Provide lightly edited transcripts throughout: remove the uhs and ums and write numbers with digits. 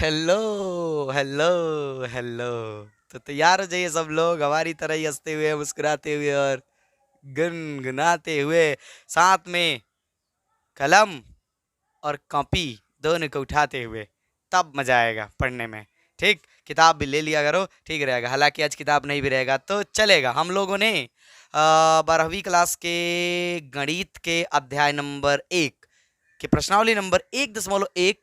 Hello hello hello. तो तैयार हो जाइए सब लोग हमारी तरह ही हंसते हुए मुस्कुराते हुए और गुनगुनाते हुए, साथ में कलम और कॉपी दोनों को उठाते हुए। तब मजा आएगा पढ़ने में। ठीक, किताब भी ले लिया करो, ठीक रहेगा। हालांकि आज किताब नहीं भी रहेगा तो चलेगा। हम लोगों ने 12वीं क्लास के गणित के अध्याय नंबर 1 के प्रश्नावली नंबर 1.1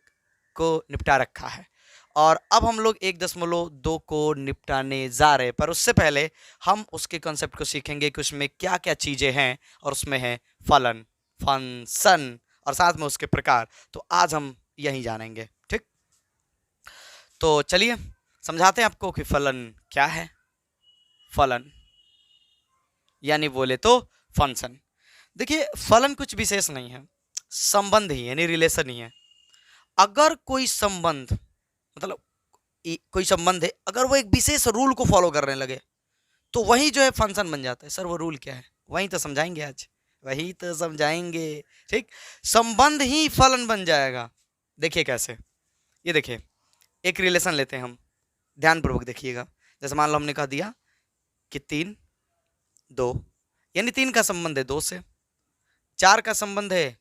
को निपटा रखा है और अब हम लोग 1.2 को निपटाने जा रहे हैं। पर उससे पहले हम उसके कॉन्सेप्ट को सीखेंगे कि उसमें क्या क्या चीजें हैं, और उसमें है फलन, फंक्शन और साथ में उसके प्रकार। तो आज हम यही जानेंगे। ठीक, तो चलिए समझाते हैं आपको कि फलन क्या है। फलन यानी बोले तो फंक्शन। देखिए, फलन कुछ विशेष नहीं है, संबंध ही यानी रिलेशन ही है। अगर कोई संबंध, मतलब कोई संबंध है, अगर वो एक विशेष रूल को फॉलो करने लगे तो वही जो है फंक्शन बन जाता है। सर वो रूल क्या है? वही तो समझाएंगे आज, वही तो समझाएंगे। ठीक, संबंध ही फलन बन जाएगा। देखिए कैसे, ये देखिए, एक रिलेशन लेते हैं हम, ध्यानपूर्वक देखिएगा। जैसे मान लो हमने कह दिया कि 3 2, यानी 3 का संबंध है 2 से, 4 का संबंध है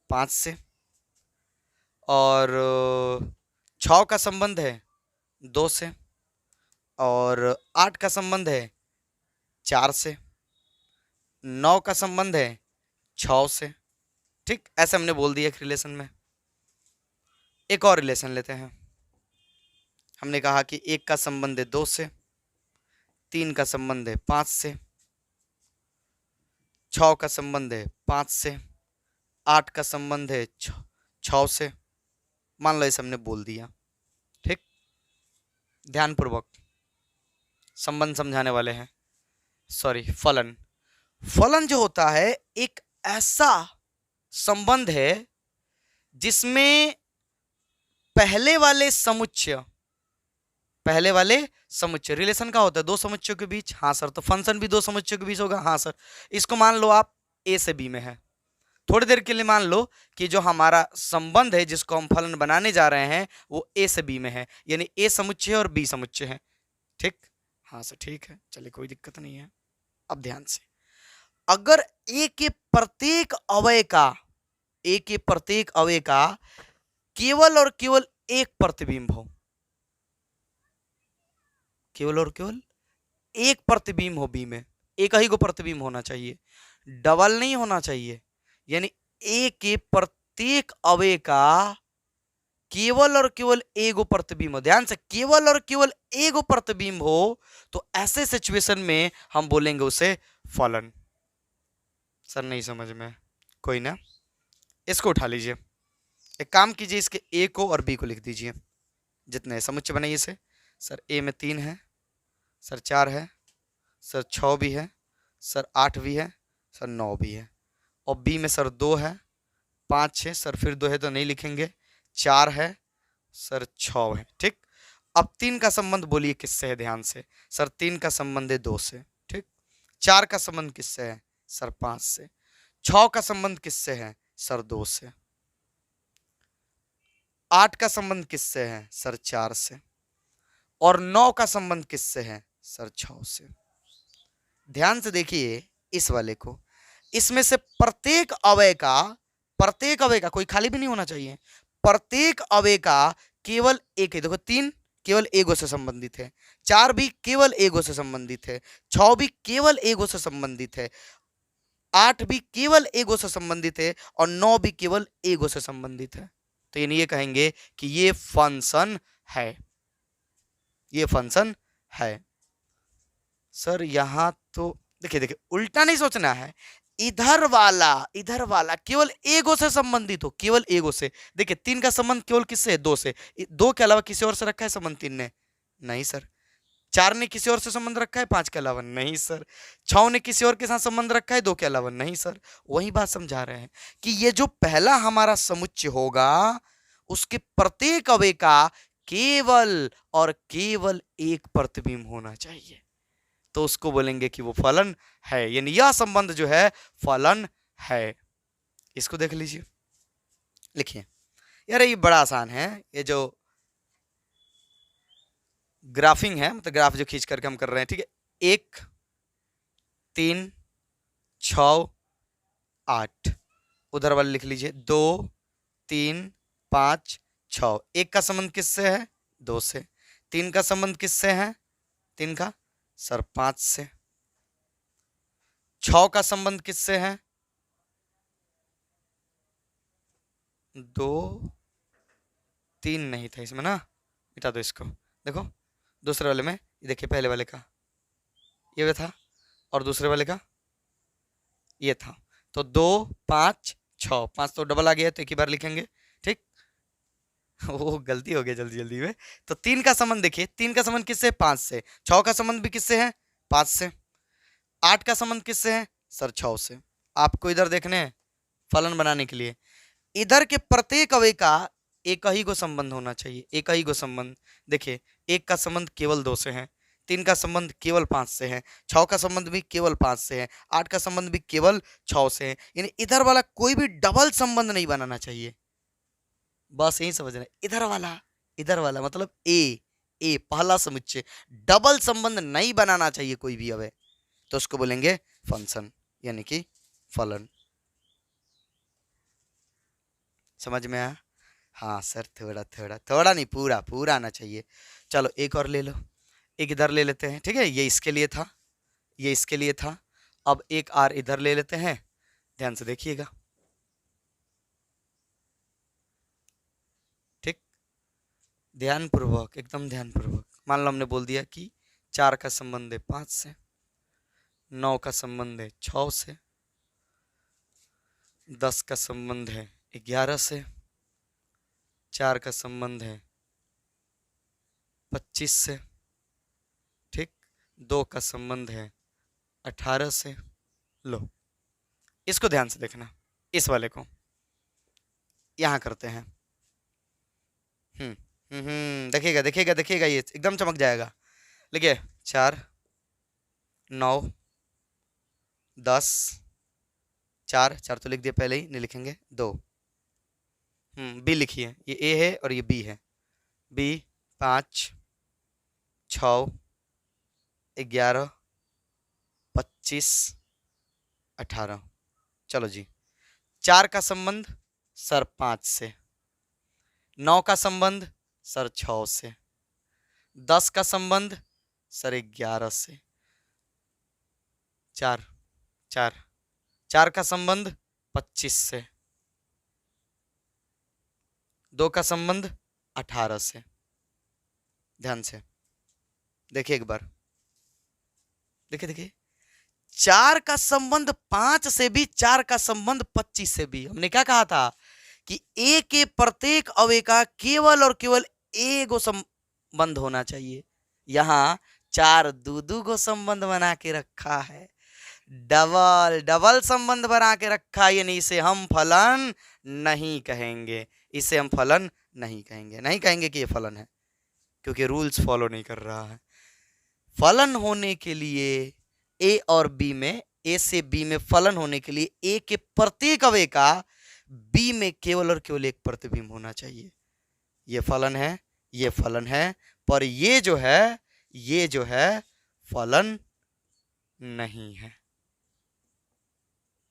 5 से, और 6 का संबंध है 2 से, और 8 का संबंध है 4 से, 9 का संबंध है 6 से। ठीक, ऐसे हमने बोल दिया एक रिलेशन में। एक और रिलेशन लेते हैं। हमने कहा कि 1 का संबंध है 2 से, 3 का संबंध है 5 से, 6 का संबंध है 5 से, 8 का संबंध है 6 से। मान लो इसे हमने बोल दिया। ठीक, ध्यानपूर्वक संबंध समझाने वाले हैं। सॉरी, फलन। फलन जो होता है एक ऐसा संबंध है जिसमें पहले वाले समुच्चय रिलेशन का होता है दो समुच्चयों के बीच। हाँ सर, तो फंक्शन भी दो समुच्चयों के बीच होगा। हाँ सर, इसको मान लो आप ए से बी में है। थोड़ी देर के लिए मान लो कि जो हमारा संबंध है जिसको हम फलन बनाने जा रहे हैं वो ए से बी में है, यानी ए समुच्चय और बी समुच्चय है। ठीक, हाँ सर ठीक है, चलिए कोई दिक्कत नहीं है। अब ध्यान से, अगर ए के प्रत्येक अवयव का केवल और केवल एक प्रतिबिंब हो, केवल और केवल एक प्रतिबिंब हो बी में, एक ही को प्रतिबिंब होना चाहिए, डबल नहीं होना चाहिए। यानी ए के प्रत्येक अवयव का केवल और केवल एगो प्रतिबिंब हो, ध्यान से, केवल और केवल एगो प्रतिबिंब हो, तो ऐसे सिचुएशन में हम बोलेंगे उसे फलन। सर नहीं समझ में, कोई ना, इसको उठा लीजिए। एक काम कीजिए, इसके ए को और बी को लिख दीजिए, जितने समुच्चय बनाइए इसे। सर ए में 3 है, सर 4 है, सर 6 भी है, सर 8 भी है, सर 9 भी है, और बी में सर 2 है, 5 6, सर फिर 2 है तो नहीं लिखेंगे, 4 है, सर 6 है। ठीक, अब 3 का संबंध बोलिए किससे है? ध्यान से, सर 3 का संबंध है 2 से। ठीक, 4 का संबंध किससे है? सर 5 से। 6 का संबंध किससे है? सर 2 से। 8 का संबंध किससे है? सर 4 से। और 9 का संबंध किससे है? सर 6 से। ध्यान से देखिए इस वाले को, इसमें से प्रत्येक अवयव का कोई खाली भी नहीं होना चाहिए, प्रत्येक अवयव का केवल एक ही। देखो 3 केवल एगो से संबंधित है, 4 भी केवल एगो से संबंधित है, 6 भी केवल एगो से संबंधित है, 8 भी केवल एगो से संबंधित है, और 9 भी केवल एगो से संबंधित है। तो यानी ये कहेंगे कि ये फंक्शन है, ये फंक्शन है। सर यहां तो देखिए उल्टा नहीं सोचना है, इधर वाला केवल एगो से संबंधित हो, केवल एगो से। देखिए 3 का संबंध केवल किससे है? 2 से। 2 के अलावा किसी और से रखा है संबंध 3 ने? नहीं सर। 4 ने किसी और से संबंध रखा है 5 के अलावा? नहीं सर। 6 ने किसी और के साथ संबंध रखा है 2 के अलावा? नहीं सर। वही बात समझा रहे हैं कि ये जो पहला हमारा समुच्चय होगा उसके प्रत्येक अवयव का केवल और केवल एक प्रतिबिंब होना चाहिए, तो उसको बोलेंगे कि वो फलन है, यानी यह संबंध जो है फलन है। इसको देख लीजिए, लिखिए। यार ये बड़ा आसान है, ये जो ग्राफिंग है, मतलब ग्राफ जो खींच करके हम कर रहे हैं, ठीक है। 1 3 6 8, उधर वाले लिख लीजिए 2 3 5 6। 1 का संबंध किससे है? 2 से। 3 का संबंध किससे है? 3 का सर 5 से। 6 का संबंध किससे है? 2 3 नहीं था इसमें ना, मिटा दो इसको। देखो दूसरे वाले में, ये देखिए पहले वाले का ये था और दूसरे वाले का ये था। तो 2 5 6, 5 तो डबल आ गया, तो एक ही बार लिखेंगे, ठीक। वो गलती हो गई जल्दी जल्दी में। तो 3 का संबंध देखिए, 3 का संबंध किससे? 5 से। 6 का संबंध भी किससे है? 5 से। 8 का संबंध किससे है? सर 6 से। आपको इधर देखने हैं फलन बनाने के लिए, इधर के प्रत्येक अवयव का एक ही को संबंध होना चाहिए, एक ही को संबंध। देखिए 1 का संबंध केवल 2 से है, 3 का संबंध केवल 5 से है, 6 का संबंध भी केवल 5 से है, 8 का संबंध भी केवल 6 से है। यानी इधर वाला कोई भी डबल संबंध नहीं बनाना चाहिए, बस यही समझना। इधर वाला मतलब ए पहला समुच्चय डबल संबंध नहीं बनाना चाहिए कोई भी अवयव, तो उसको बोलेंगे फंक्शन, यानी कि फलन। समझ में आया? हाँ सर, थोड़ा थोड़ा थोड़ा नहीं, पूरा पूरा आना चाहिए। चलो एक और ले लो, एक इधर ले लेते हैं, ठीक है। ये इसके लिए था, ये इसके लिए था। अब एक आर इधर ले लेते हैं, ध्यान से देखिएगा, ठीक। ध्यानपूर्वक, एकदम ध्यानपूर्वक। मान लो हमने बोल दिया कि 4 का संबंध है 5 से, 9 का संबंध है 6 से, 10 का संबंध है 11 से, 4 का संबंध है 25 से, ठीक। 2 का संबंध है 18 से। लो इसको ध्यान से देखना, इस वाले को यहां करते हैं। देखिएगा देखिएगा देखिएगा, ये एकदम चमक जाएगा। लिखिए 4 9 10, 4 4 तो लिख दिया पहले ही, नहीं लिखेंगे 2। बी लिखिए, ये ए है और ये बी है। बी 5 6 11 25 18। चलो जी, 4 का संबंध सर 5 से, 9 का संबंध सर 6 से, 10 का संबंध सर 11 से, 4 4 4 का संबंध 25 से, 2 का संबंध 18 से। ध्यान से देखिए एक बार, देखिए देखिए, 4 का संबंध 5 से भी, 4 का संबंध 25 से भी। हमने क्या कहा था कि ए के प्रत्येक अवयव का केवल और केवल एक गो संबंध होना चाहिए। यहां 4 दू गो संबंध बना के रखा है, डबल डबल संबंध बना के रखा है, यानी इसे हम फलन नहीं कहेंगे, इसे हम फलन नहीं कहेंगे, नहीं कहेंगे कि ये फलन है, क्योंकि रूल्स फॉलो नहीं कर रहा है। फलन होने के लिए ए और बी में, ए से बी में फलन होने के लिए ए के प्रत्येक अवयव का बी में केवल और केवल एक प्रतिबिंब होना चाहिए। ये फलन है, ये फलन है, पर ये जो है फलन नहीं है।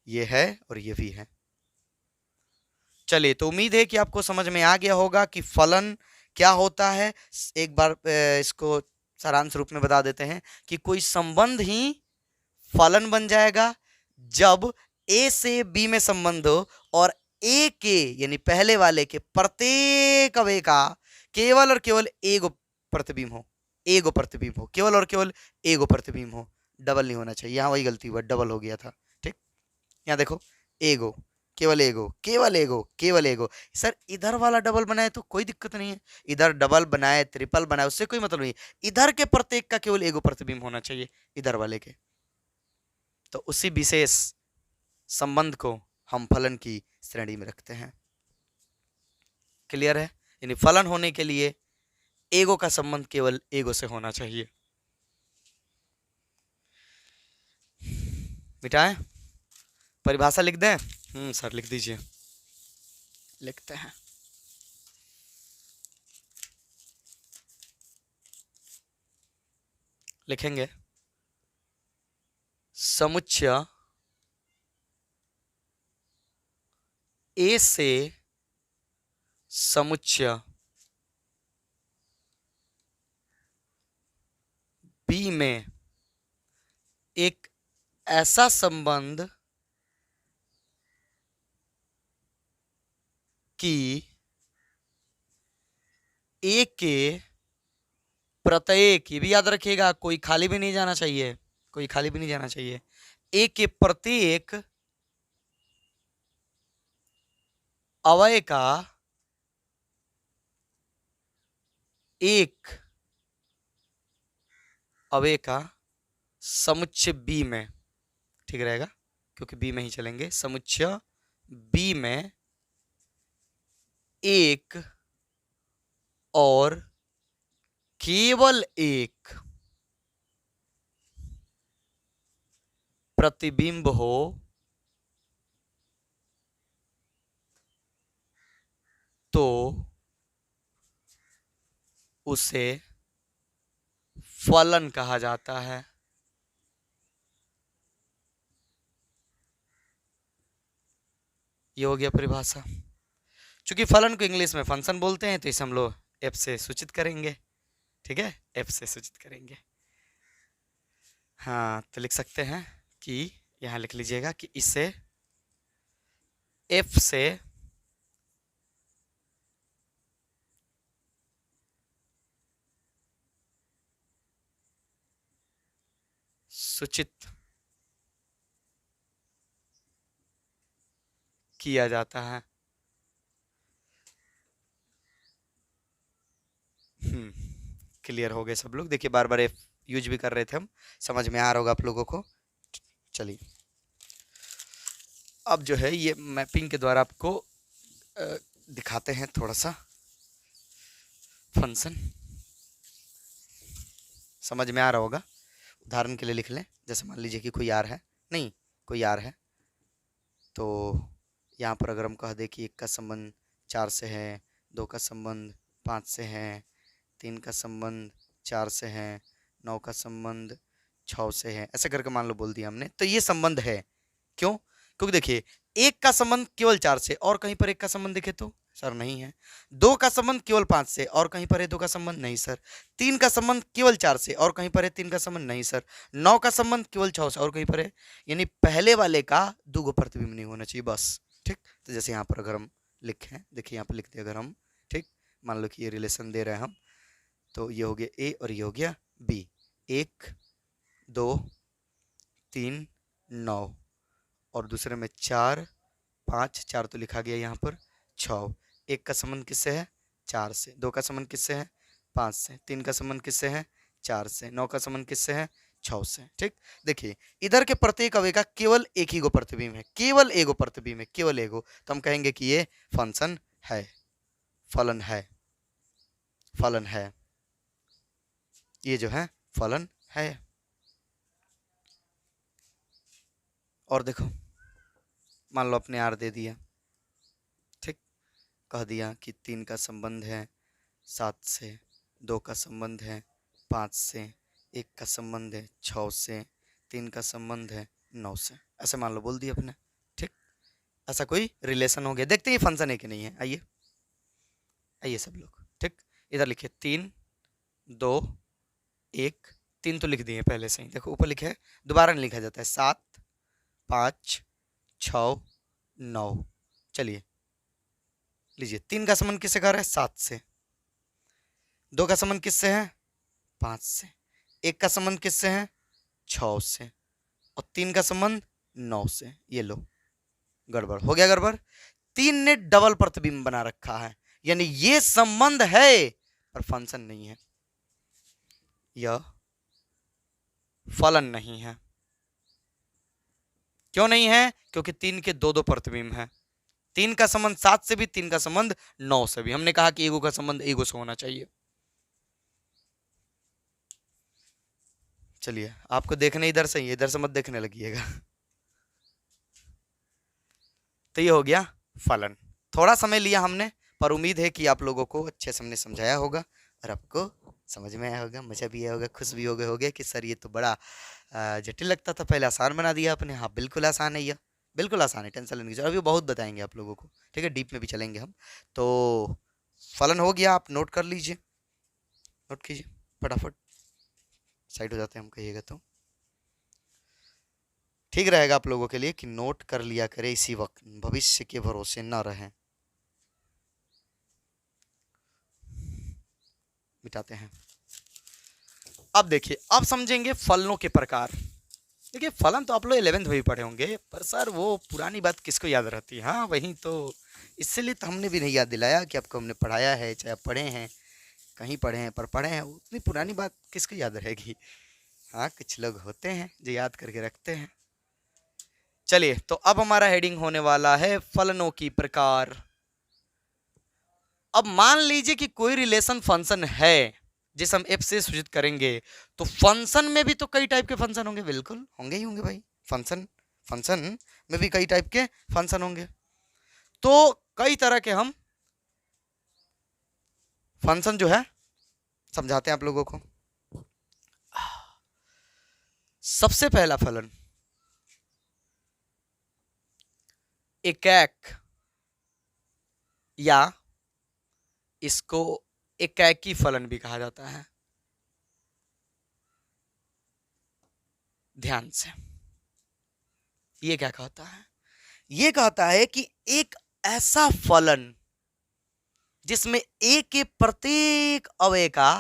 ये है और ये भी है। चलिए, तो उम्मीद है कि आपको समझ में आ गया होगा कि फलन क्या होता है। एक बार इसको सारांश रूप में बता देते हैं कि कोई संबंध ही फलन बन जाएगा जब ए से बी में संबंध हो और ए के, यानी पहले वाले के प्रत्येक अवयव का केवल और केवल एगो प्रतिबिंब हो, एगो प्रतिबिंब हो, केवल और केवल एगो प्रतिबिंब हो, डबल नहीं होना चाहिए। यहाँ वही गलती हुआ, डबल हो गया था, ठीक। यहाँ देखो, एगो, केवल एगो, केवल एगो, केवल एगो। सर इधर वाला डबल बनाए तो कोई दिक्कत नहीं है, इधर डबल बनाए, ट्रिपल बनाए, उससे कोई मतलब नहीं। इधर के प्रत्येक का केवल एगो प्रतिबिंब होना चाहिए, इधर वाले के। तो उसी विशेष संबंध को हम फलन की श्रेणी में रखते हैं। क्लियर है? यानी फलन होने के लिए एगो का संबंध केवल एगो से होना चाहिए। मिटाएं, परिभाषा लिख दें? सर लिख दीजिए। लिखते हैं। लिखेंगे समुच्चय ए से समुच्चय बी में एक ऐसा संबंध कि ए के प्रत्येक, ये भी याद रखिएगा, कोई खाली भी नहीं जाना चाहिए, कोई खाली भी नहीं जाना चाहिए, ए के प्रत्येक अवयव का एक अवयव का समुच्चय बी में, ठीक रहेगा क्योंकि बी में ही चलेंगे, समुच्चय बी में एक और केवल एक प्रतिबिंब हो तो उसे फलन कहा जाता है। ये हो गया परिभाषा। चूंकि फलन को इंग्लिश में फंक्शन बोलते हैं तो इसे हम लोग एफ से सूचित करेंगे, ठीक है, एफ से सूचित करेंगे। हाँ, तो लिख सकते हैं कि यहां लिख लीजिएगा कि इसे एफ से सूचित किया जाता है। क्लियर हो गए सब लोग? देखिए बार बार एफ यूज भी कर रहे थे हम, समझ में आ रहा होगा आप लोगों को। चलिए अब जो है ये मैपिंग के द्वारा आपको दिखाते हैं थोड़ा सा फंक्शन, समझ में आ रहा होगा। उदाहरण के लिए लिख लें, जैसे मान लीजिए कि कोई आर है, नहीं कोई आर है, तो यहाँ पर अगर हम कह दें कि 1 का संबंध 4 से है, 2 का संबंध 5 से है, 3 का संबंध 4 से है, 9 का संबंध 6 से है, ऐसे करके मान लो बोल दिया हमने, तो ये संबंध है। क्यों? क्योंकि देखिए 1 का संबंध केवल 4 से और कहीं पर 1 का संबंध दिखे तो सर नहीं है। 2 का संबंध केवल 5 से और कहीं पर है 2 का संबंध नहीं सर। 3 का संबंध केवल 4 से और कहीं पर है 3 का संबंध नहीं सर। 9 का संबंध केवल 6 से और कहीं पर है, यानी पहले वाले का दुगो प्रतिबिंब नहीं होना चाहिए बस, ठीक। तो जैसे यहाँ पर अगर हम लिखें, देखिए यहाँ पर लिखते अगर हम, ठीक, मान लो कि ये रिलेशन दे रहे हैं हम, तो ये हो गया ए और ये हो गया बी, 1 2 3 9 और दूसरे में 4 5, 4 तो लिखा गया यहाँ पर, 6। 1 का संबंध किससे है? 4 से। 2 का संबंध किससे है? 5 से। 3 का संबंध किससे है? 4 से। 9 का संबंध किससे है? 6 से, ठीक। देखिए इधर के प्रत्येक अवयव का केवल एक ही गो प्रतिबिंब है, केवल एगो प्रतिबिंब है, केवल एगो, तो हम कहेंगे कि ये फंक्शन है, फलन है, फलन है, ये जो है फलन है। और देखो मान लो अपने आर दे दिया, ठीक, कह दिया कि 3 का संबंध है 7 से, 2 का संबंध है 5 से, 1 का संबंध है 6 से, 3 का संबंध है 9 से, ऐसे मान लो बोल दिया अपने, ठीक। ऐसा कोई रिलेशन हो गया। देखते हैं ये फंक्शन है कि नहीं है। आइए आइए सब लोग, ठीक। इधर लिखिए 3 2 1, 3 तो लिख दिए पहले से ही, देखो ऊपर लिखे, दोबारा नहीं लिखा जाता है, 7 5 6 9। चलिए लीजिए, 3 का संबंध किससे कर रहा है? 7 से। 2 का संबंध किससे है? 5 से। 1 का संबंध किससे है? 6 से। और 3 का संबंध 9 से। ये लो, गड़बड़ हो गया, गड़बड़। 3 ने डबल प्रतिबिंब बना रखा है, यानी ये संबंध है पर फंक्शन नहीं है, यह फलन नहीं है। क्यों नहीं है? क्योंकि 3 के दो दो प्रतिबिंब हैं। 3 का संबंध 7 से भी, 3 का संबंध 9 से भी। हमने कहा कि एगो का संबंध एगो से होना चाहिए। चलिए आपको देखने इधर से ही, इधर से मत देखने लगिएगा। तो ये हो गया फलन। थोड़ा समय लिया हमने, पर उम्मीद है कि आप लोगों को अच्छे से हमने समझाया होगा और आपको समझ में आया होगा, मजा भी आया होगा, खुश भी होगे कि सर ये तो बड़ा जटिल लगता था, पहले आसान बना दिया आपने। हाँ बिल्कुल आसान है ये, बिल्कुल आसान है, टेंशन लेने की जरूरत। अभी बहुत बताएंगे आप लोगों को, ठीक है, डीप में भी चलेंगे हम। तो फलन हो गया, आप नोट कर लीजिए, नोट कीजिए फटाफट, साइड हो जाते हैं हम कहिएगा तो ठीक रहेगा आप लोगों के लिए कि नोट कर लिया करें इसी वक्त, भविष्य के भरोसे न रहें। मिटाते हैं। अब देखिए, अब समझेंगे फलनों के प्रकार। देखिए फलन तो आप लोग 11th में भी पढ़े होंगे, पर सर वो पुरानी बात किसको याद रहती है। हाँ वही तो, इसलिए तो हमने भी नहीं याद दिलाया कि आपको हमने पढ़ाया है, चाहे आप पढ़े हैं, कहीं पढ़े हैं, पर पढ़े हैं, उतनी पुरानी बात किसको याद रहेगी। हाँ कुछ लोग होते हैं जो याद करके रखते हैं। चलिए, तो अब हमारा हेडिंग होने वाला है फलनों की प्रकार। अब मान लीजिए कि कोई रिलेशन फंक्शन है जिसे हम एफ से सूचित करेंगे, तो फंक्शन में भी तो कई टाइप के फंक्शन होंगे, बिल्कुल होंगे ही होंगे भाई। फंक्शन फंक्शन में भी कई टाइप के फंक्शन होंगे, तो कई तरह के हम फंक्शन जो है समझाते हैं आप लोगों को। सबसे पहला फलन एकैक, या इसको एकैकी फलन भी कहा जाता है। ध्यान से, ये क्या कहता है, ये कहता है कि एक ऐसा फलन जिसमें ए के प्रत्येक अवयव का,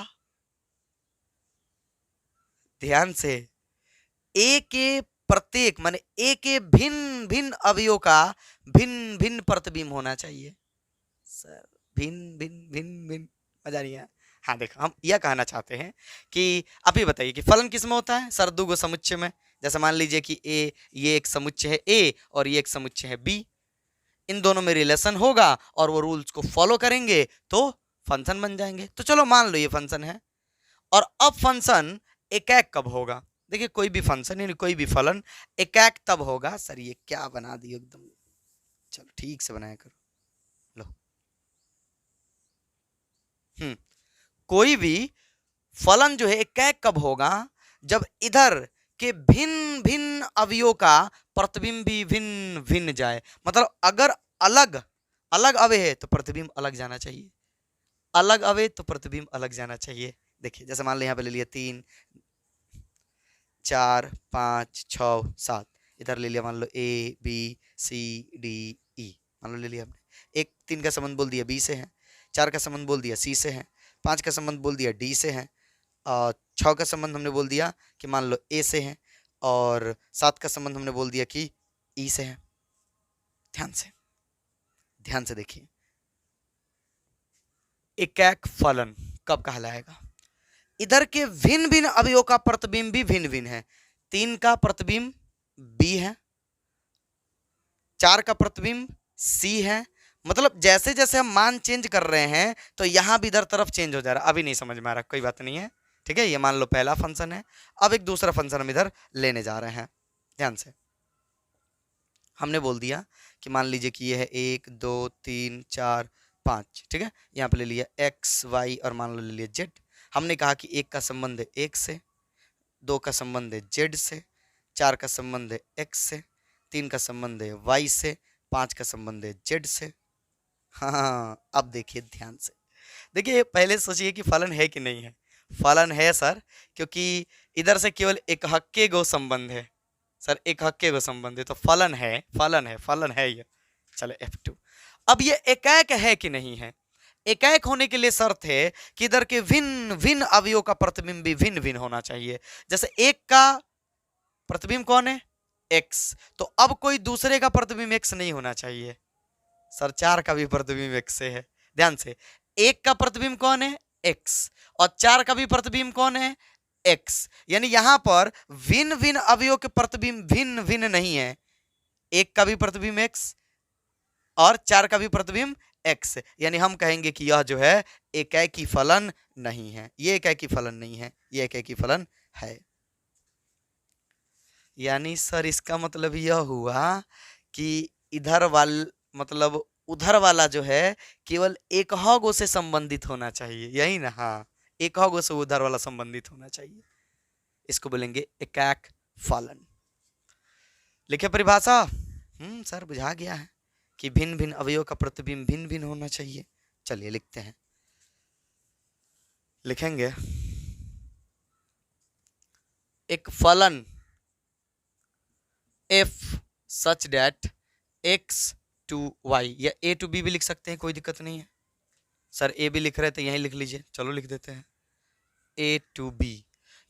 ध्यान से, ए के प्रत्येक माने ए के भिन्न भिन्न अवयवों का भिन्न भिन्न प्रतिबिंब होना चाहिए। सर भिन्न भिन्न भिन्न भिन्न, मजा नहीं आया। हाँ देखो, हम यह कहना चाहते हैं कि आप ही बताइए कि फलन किस में होता है। सर दुगो समुच्चय में, जैसे मान लीजिए कि ए, ये एक समुच्चय है ए और ये एक समुच्चय है बी, इन दोनों में रिलेशन होगा और वो रूल्स को फॉलो करेंगे तो फंक्शन बन जाएंगे। तो चलो मान लो ये फंक्शन है, और अब फंक्शन एकैक कब होगा। देखिए कोई भी फंक्शन यानी कोई भी फलन एकैक तब होगा। सर ये क्या बना दियो एकदम, चलो ठीक से बनाया करो। लो कोई भी फलन जो है एकैक कब होगा, जब इधर के भिन्न भिन्न अवयवों का प्रतिबिंब भी भिन्न भिन्न जाए। मतलब अगर अलग अलग अवयव है तो प्रतिबिंब अलग जाना चाहिए, अलग अवयव तो प्रतिबिंब अलग जाना चाहिए। देखिए जैसे मान लो यहाँ पे ले लिया 3 4 5 6 7, इधर ले लिया मान लो A B C D E, मान लो ले लिया हमने। एक 3 का संबंध बोल दिया बी से है, 4 का संबंध बोल दिया सी से है, 5 का संबंध बोल दिया डी से है, और 6 का संबंध हमने बोल दिया कि मान लो ए से है, और 7 का संबंध हमने बोल दिया कि ई से है। ध्यान से देखिए, एकैक फलन कब कहलाएगा, इधर के भिन्न भिन्न अवयवों का प्रतिबिंब भी भिन्न भिन्न है। 3 का प्रतिबिंब बी है, 4 का प्रतिबिंब सी है। मतलब जैसे जैसे हम मान चेंज कर रहे हैं तो यहां भी इधर तरफ चेंज हो जा रहा है। अभी नहीं समझ में आ रहा, कोई बात नहीं है, ठीक है। ये मान लो पहला फंक्शन है, अब एक दूसरा फंक्शन हम इधर लेने जा रहे हैं। ध्यान से, हमने बोल दिया कि मान लीजिए कि ये है 1 2 3 4 5, ठीक है। यहाँ पे ले लिया एक्स वाई और मान लो ले लिया जेड। हमने कहा कि 1 का संबंध है एक से, 2 का संबंध है जेड से, 4 का संबंध है एक्स से, 3 का संबंध है वाई से, 5 का संबंध है जेड से। हाँ अब देखिए ध्यान से, देखिए पहले सोचिए कि फलन है कि नहीं है। फलन है सर, क्योंकि इधर से केवल एक हक्के गो संबंध है। सर एक हक्के गो संबंध है तो फलन है, फलन है, फलन है ये। चलो F2। अब ये एकैक है कि नहीं है। एकैक होने के लिए शर्त है कि इधर के भिन्न भिन्न अवयवों का प्रतिबिंब भी भिन्न भिन्न होना चाहिए। जैसे 1 का प्रतिबिंब कौन है, x, तो अब कोई दूसरे का प्रतिबिंब x नहीं होना चाहिए। सर 4 का भी प्रतिबिंब x से है। ध्यान से, 1 का प्रतिबिंब कौन है, x, और 4 का भी प्रतिबिंब कौन है, x। यानी यहां पर भिन्न भिन्न अवयवों के प्रतिबिंब भिन्न भिन्न नहीं है। 1 का भी प्रतिबिंब x और 4 का भी प्रतिबिंब x, यानी हम कहेंगे कि यह जो है एकैकी फलन नहीं है। ये एकैकी फलन नहीं है, ये एकैकी फलन है। यानी सर इसका मतलब यह हुआ कि इधर वाल मतलब उधर वाला जो है केवल एक गो से संबंधित होना चाहिए, यही ना। हाँ एक होगा से उधर वाला संबंधित होना चाहिए, इसको बोलेंगे एकाक फलन। लिखे परिभाषा। सर बुझा गया है कि भिन्न भिन्न अवयव का प्रतिबिंब भिन्न भिन्न होना चाहिए। चलिए लिखते हैं, लिखेंगे एक फलन f such that x to y, या a टू b भी लिख सकते हैं, कोई दिक्कत नहीं है। सर a भी लिख रहे थे, यहीं लिख लीजिए, चलो लिख देते हैं a टू b,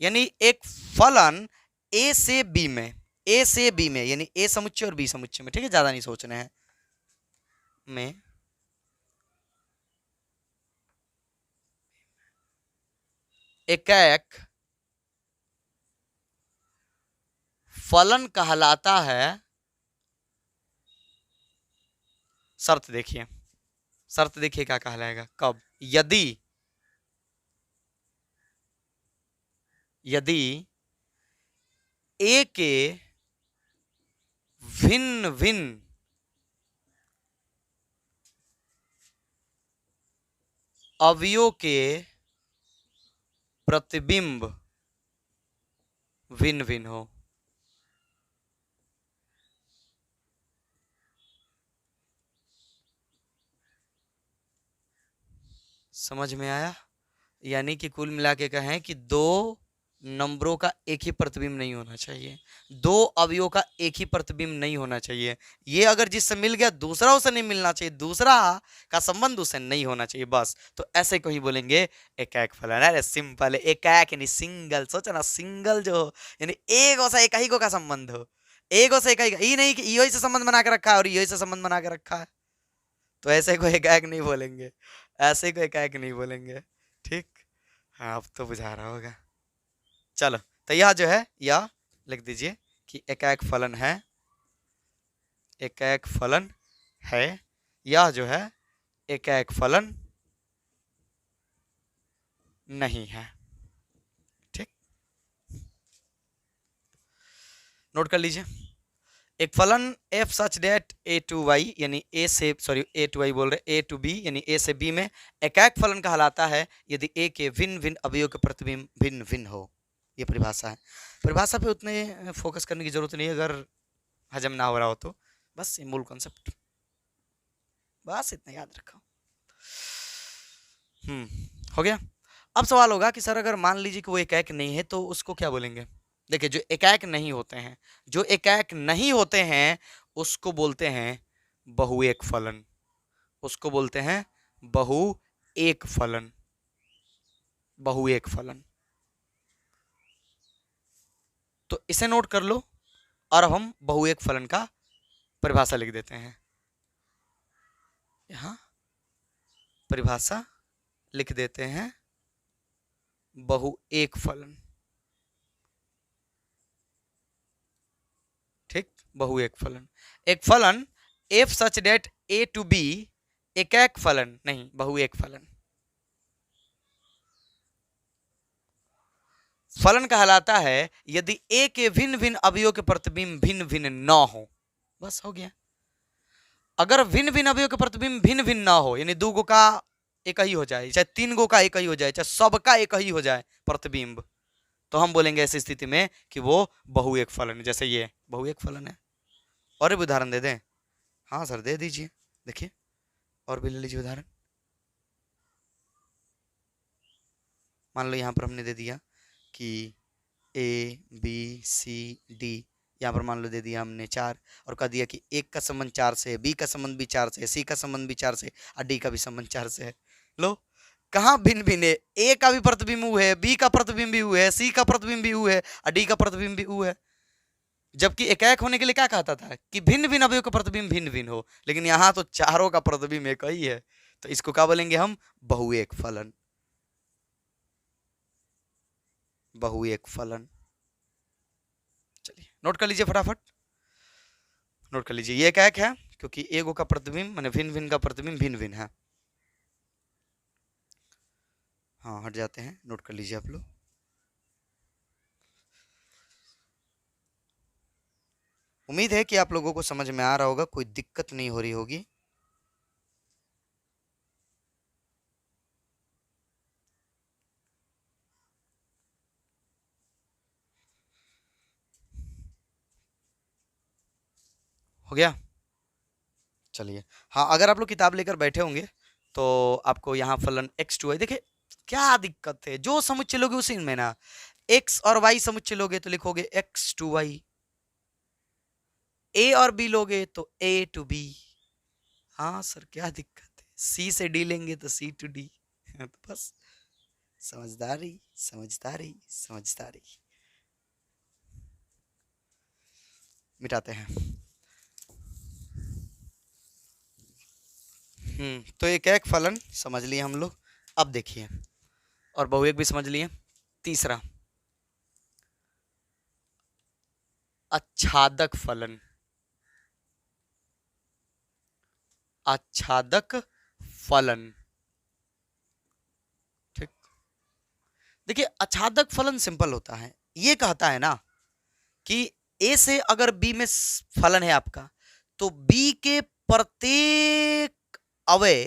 यानी एक फलन a से b में, a से b में यानी a समुच्चय और b समुच्चय में, ठीक है, ज्यादा नहीं सोचना है, में एकाक फलन कहलाता है। शर्त देखिए, शर्त देखिए क्या कहलाएगा, कब, यदि a के भिन्न भिन्न अवयव के प्रतिबिंब भिन्न भिन्न हो। समझ में आया? यानी कि कुल मिला के कहें कि दो नंबरों का एक ही प्रतिबिंब नहीं होना चाहिए, दो अवयवों का एक ही प्रतिबिंब नहीं होना चाहिए। ये अगर जिससे मिल गया दूसरा उसे नहीं मिलना चाहिए, दूसरा का संबंध उसे नहीं होना चाहिए, बस। तो ऐसे को ही बोलेंगे एकाक फलन। अरे सिंपल है, एकाक यानी सिंगल, सोचो ना, सिंगल जो हो यानी एक से एक ही को का संबंध हो, एक से एक ही नहीं कि यही से संबंध बना के रखा है और यही से संबंध बना के रखा है, तो ऐसे को एकाक नहीं बोलेंगे, ऐसे को एकाक नहीं बोलेंगे, ठीक। हाँ अब तो बुझा रहा होगा। चलो तो यह जो है, यह लिख दीजिए कि एकाक फलन है, एकाक फलन है, यह जो है एकाक फलन नहीं है, ठीक। नोट कर लीजिए, एक फलन f such that a to y यानी a से, सॉरी a टू y बोल रहे, a टू b यानी a से b में एकाक फलन कहलाता है यदि a के भिन्न भिन्न अवयव के प्रतिबिंब भिन्न भिन्न हो। ये परिभाषा है, परिभाषा पे उतने फोकस करने की जरूरत नहीं है, अगर हजम ना हो रहा हो तो, बस ये मूल कॉन्सेप्ट, बस इतना याद रखो। हो गया। अब सवाल होगा कि सर अगर मान लीजिए कि वो एकाक नहीं है तो उसको क्या बोलेंगे। देखिए जो एकाक नहीं होते हैं, जो एकाक नहीं होते हैं उसको बोलते हैं बहुएक फलन, उसको बोलते हैं बहुएक फलन, बहुएक फलन। तो इसे नोट कर लो और अब हम बहुएक फलन का परिभाषा लिख देते हैं, यहां परिभाषा लिख देते हैं बहुएक फलन, ठीक। बहुएक फलन, एक फलन f such that a to b एकाक फलन नहीं, बहुएक फलन। फलन कहलाता है यदि a के भिन्न भिन्न अवयव के प्रतिबिंब भिन्न भिन्न न हो, बस हो गया। अगर भिन्न भिन्न अवयव के प्रतिबिंब भिन्न भिन्न न हो, यानी 2 गो का एक ही हो जाए, चाहे 3 गो का एक ही हो जाए, चाहे सबका एक ही हो जाए प्रतिबिंब, तो हम बोलेंगे ऐसी स्थिति में कि वो बहुएक फलन है। जैसे ये बहुएक फलन है। और भी उदाहरण दे दें? हाँ सर दे दीजिए, देखिए और भी ले लीजिए उदाहरण। मान लो यहाँ पर हमने दे दिया कि ए बी सी डी, यहाँ पर मान लो दे दिया हमने 4 और कह दिया कि एक का संबंध 4 से है, बी का संबंध भी 4 से है, सी का संबंध भी 4 से और डी का भी संबंध 4 से है। लो कहाँ भिन्न भिन्न है, ए का भी प्रतिबिंब ऊ है, बी का प्रतिबिंब भी ऊ है, सी का प्रतिबिंब भी ऊ है और डी का प्रतिबिंब भी ऊ है। जबकि एकाक होने के लिए क्या कहता था कि भिन्न भिन्न अवयव का प्रतिबिंब भिन्न भिन्न हो, लेकिन यहाँ तो चारों का प्रतिबिंब एक ही है, तो इसको क्या बोलेंगे हम, बहुएक फलन, बहुएक फलन। चलिए नोट कर लीजिए फटाफट, नोट कर लीजिए, ये एकाक है क्योंकि एगो का प्रतिबिंब माने भिन्न भिन्न का प्रतिबिंब भिन्न भिन्न है। हाँ हट जाते हैं, नोट कर लीजिए आप लोग। उम्मीद है कि आप लोगों को समझ में आ रहा होगा, कोई दिक्कत नहीं हो रही होगी। हो गया? चलिए, हाँ, अगर आप लोग किताब लेकर बैठे होंगे तो आपको यहाँ फलन x2y, देखिए क्या दिक्कत है, जो समुच्चय लोगे उसी में ना, x और y समुच्चय लोगे तो लिखोगे x2y, a और b लोगे तो a to b। हाँ सर, क्या दिक्कत है, c से d लेंगे तो c to d। तो बस, समझदारी समझदारी समझदारी। मिटाते हैं। तो एक एक फलन समझ लिए हम लोग। अब देखिए, और बहुएक भी समझ लिए। तीसरा, आच्छादक फलन। आच्छादक फलन, ठीक। देखिए, आच्छादक फलन सिंपल होता है, ये कहता है ना कि ए से अगर बी में फलन है आपका, तो बी के प्रत्येक अवय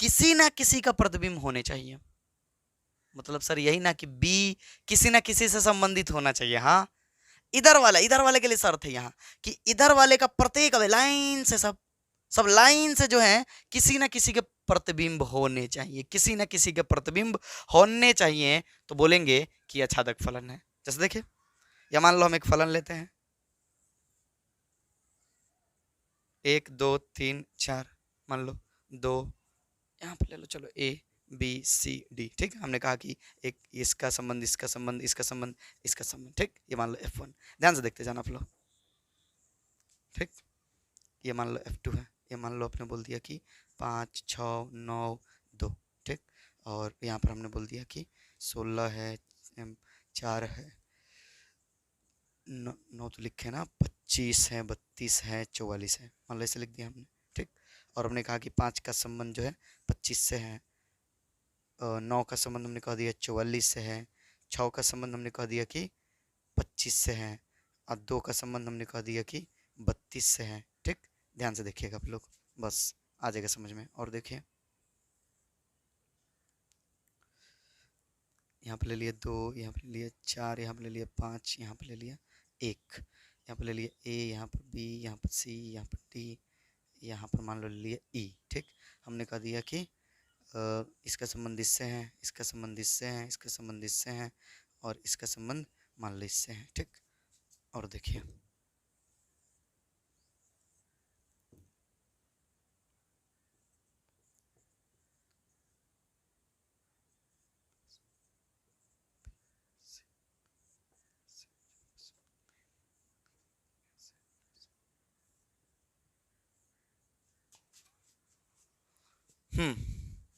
किसी ना किसी का प्रतिबिंब होने चाहिए। मतलब सर यही ना कि बी किसी ना किसी से संबंधित होना चाहिए। हाँ, इधर वाले के लिए शर्त है यहाँ कि इधर वाले का प्रत्येक अवयव लाइन से सब लाइन से जो है किसी ना किसी के प्रतिबिंब होने चाहिए, किसी ना किसी के प्रतिबिंब होने चाहिए, तो बोलेंगे कि आच्छादक फलन है। जैसे देखिए, या मान लो हम एक फलन लेते हैं, 1 2 3 4, मान लो 2, यहाँ पे ले लो, चलो ए बी सी डी, ठीक है। हमने कहा कि एक इसका संबंध इसका संबंध इसका संबंध इसका संबंध, ठीक। ये मान लो F1, ध्यान से देखते जाना आप लोग, ठीक। ये मान लो F2 है, ये मान लो आपने बोल दिया कि 5 6 9 2, ठीक। और यहाँ पर हमने बोल दिया कि 16 है, 4 है, 9 तो लिखे ना, 25 है, 32 है, 44 है, मान लो ऐसे लिख दिया हमने, ठीक। और हमने कहा कि 5 का संबंध जो है 25 से है, 9 का संबंध हमने कह दिया 44 से है, 6 का संबंध हमने कह दिया कि 25 से है, और 2 का संबंध हमने कह दिया कि 32 से है, ठीक। ध्यान से देखिएगा आप लोग, बस आ जाएगा समझ में। और देखिए, यहाँ पे ले लिया 2, यहाँ पे ले लिया 4, यहाँ पे ले लिया 5, यहाँ पे ले लिया 1, यहाँ पे ले लिया ए, यहाँ पर बी, यहाँ पर सी, यहाँ पर डी, यहाँ पर मान लो ले लिया ई, ठीक। हमने कह दिया कि इसका संबंध इससे है, इसका संबंध इससे है, इसका संबंध इससे है, और इसका संबंध मान लो इससे है, ठीक। और देखिए,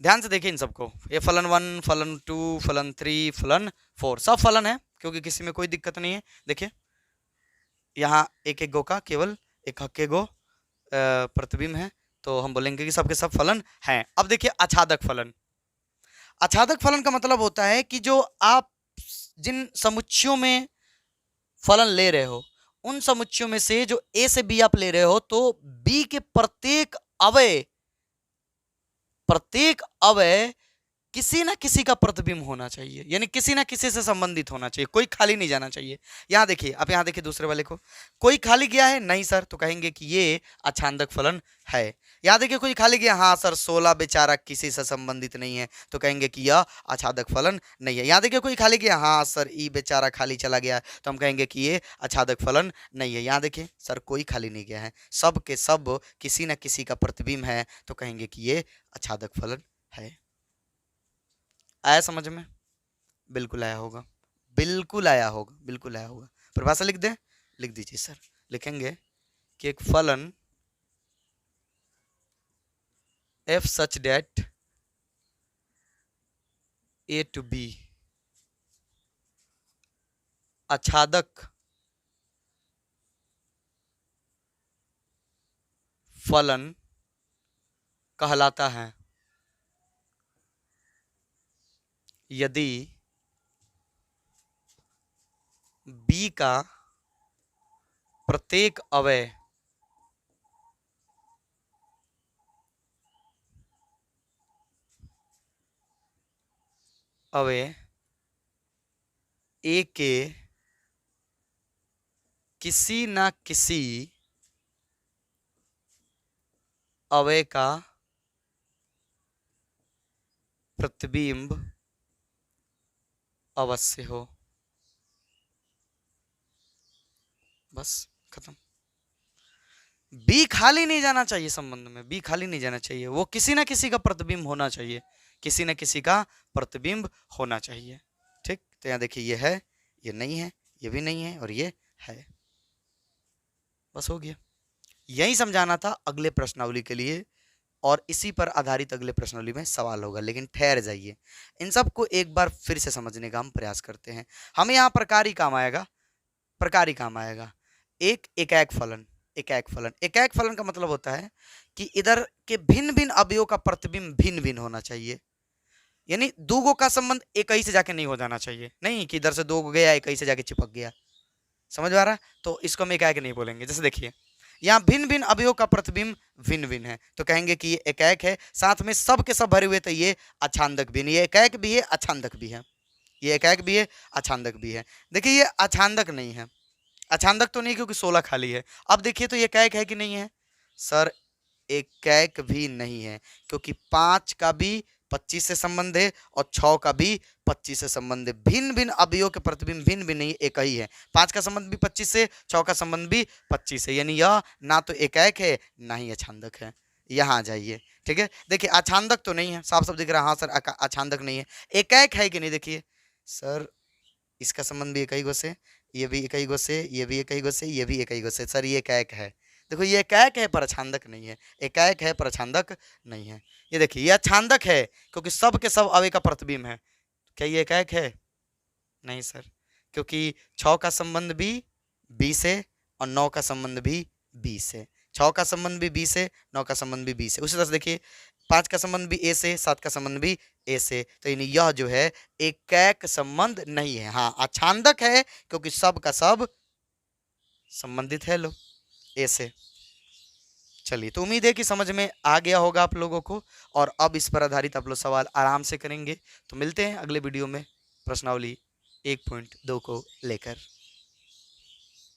ध्यान से देखिए इन सबको, ये फलन 1 फलन 2 फलन 3 फलन 4 सब फलन है, क्योंकि किसी में कोई दिक्कत नहीं है। देखिए, यहाँ एक एक गो का केवल एक हक्के गो प्रतिबिंब है, तो हम बोलेंगे कि सबके सब फलन हैं। अब देखिए, आच्छादक फलन। आच्छादक फलन का मतलब होता है कि जो आप जिन समुच्चयों में फलन ले रहे हो, उन समुच्चयों में से जो ए से बी आप ले रहे हो, तो बी के प्रत्येक अवय किसी ना किसी का प्रतिबिंब होना चाहिए, यानी किसी ना किसी से संबंधित होना चाहिए, कोई खाली नहीं जाना चाहिए। यहाँ देखिए, आप यहाँ देखिए दूसरे वाले को, कोई खाली गया है नहीं सर, तो कहेंगे कि ये आच्छादक फलन है। यहाँ देखिए, कोई खाली गया, हाँ सर 16 बेचारा किसी से संबंधित नहीं है, तो कहेंगे कि यह आच्छादक फलन नहीं है। यहाँ देखिए, कोई खाली गया, हाँ सर ई बेचारा खाली चला गया, तो हम कहेंगे कि ये आच्छादक फलन नहीं है। यहाँ देखिए सर, कोई खाली नहीं गया है, सब के सब किसी न किसी का प्रतिबिंब है, तो कहेंगे कि ये आच्छादक फलन है। आया समझ में? बिल्कुल आया होगा, बिल्कुल आया होगा, बिल्कुल आया होगा। परिभाषा लिख दें? लिख दीजिए सर। लिखेंगे कि एक फलन f such that a to b आच्छादक फलन कहलाता है यदि b का प्रत्येक अवयव a के किसी न किसी अवयव का प्रतिबिंब अवश्य हो। बस खत्म। बी खाली नहीं जाना चाहिए संबंध में, बी खाली नहीं जाना चाहिए, वो किसी ना किसी का प्रतिबिंब होना चाहिए, किसी ना किसी का प्रतिबिंब होना चाहिए। ठीक, तो यहाँ देखिए ये है, ये नहीं है, ये भी नहीं है और ये है। बस हो गया। यही समझाना था अगले प्रश्नावली के लिए, और इसी पर आधारित अगले प्रश्नावली में सवाल होगा। लेकिन ठहर जाइए, इन सबको एक बार फिर से समझने का हम प्रयास करते हैं। हमें यहाँ प्रकार ही काम आएगा, प्रकार ही काम आएगा। एक एकाएक फलन, एकाएक फलन, एकाएक फलन का मतलब होता है कि इधर के भिन्न भिन्न अवयवों का प्रतिबिंब भिन्न भिन्न होना चाहिए। यानी दो गो का संबंध एक ही से जाके नहीं हो जाना चाहिए, नहीं कि इधर से दो गो गया एक ही से जाके चिपक गया। समझ आ रहा है? तो इसको हम एकाएक नहीं बोलेंगे। जैसे देखिए यहाँ भिन्न भिन्न अवयवों का प्रतिबिंब भिन्न भिन्न है, तो कहेंगे कि ये एकाएक है, साथ में सब के सब भरे हुए, तो ये अछांदक भी नहीं, ये एकाएक भी है अछांदक भी है, ये एकाएक भी है अछांदक भी है। देखिए ये अछांदक नहीं है, अछांदक तो नहीं क्योंकि 16 खाली है। अब देखिए तो ये एकाएक है कि नहीं है? सर एकाएक भी नहीं है, क्योंकि 5 का भी 25 से संबंध है और 6 का भी 25 से संबंध है। भिन्न भिन्न अवयवों के प्रतिबिंब भिन्न भिन्न नहीं, एक ही है। 5 का संबंध भी 25 से, 6 का संबंध भी 25 से, यानी यह ना तो एकाएक है ना ही अछांदक है। यहाँ आ जाइए, ठीक है। देखिए अछांदक तो नहीं है, साफ साफ दिख रहा है। हाँ सर अछांदक नहीं है। एकाएक है कि नहीं? देखिए सर इसका संबंध भी एक ही गो से, ये भी एक ही गो से, ये भी एक ही गो से, ये भी एक ही गो से। सर ये एकाएक है। देखो ये एकाएक है पर अछांदक नहीं है, एकाएक है पर अछांदक नहीं है। ये देखिए ये अछांदक है क्योंकि सब के सब अवयव का प्रतिबिंब है। क्या ये एकाएक है? नहीं सर, क्योंकि 6 का संबंध भी 20 है और 9 का संबंध भी 20 है। 6 का संबंध भी 20 है, 9 का संबंध भी 20 है। उसी तरह से देखिए 5 का संबंध भी ए से, 7 का संबंध भी ए से, तो यानी यह जो है एकाएक संबंध नहीं है। हाँ अछांदक है क्योंकि सब का सब संबंधित है लो ए से। चलिए, तो उम्मीद है कि समझ में आ गया होगा आप लोगों को, और अब इस पर आधारित आप लोग सवाल आराम से करेंगे। तो मिलते हैं अगले वीडियो में प्रश्नावली 1.2 को लेकर।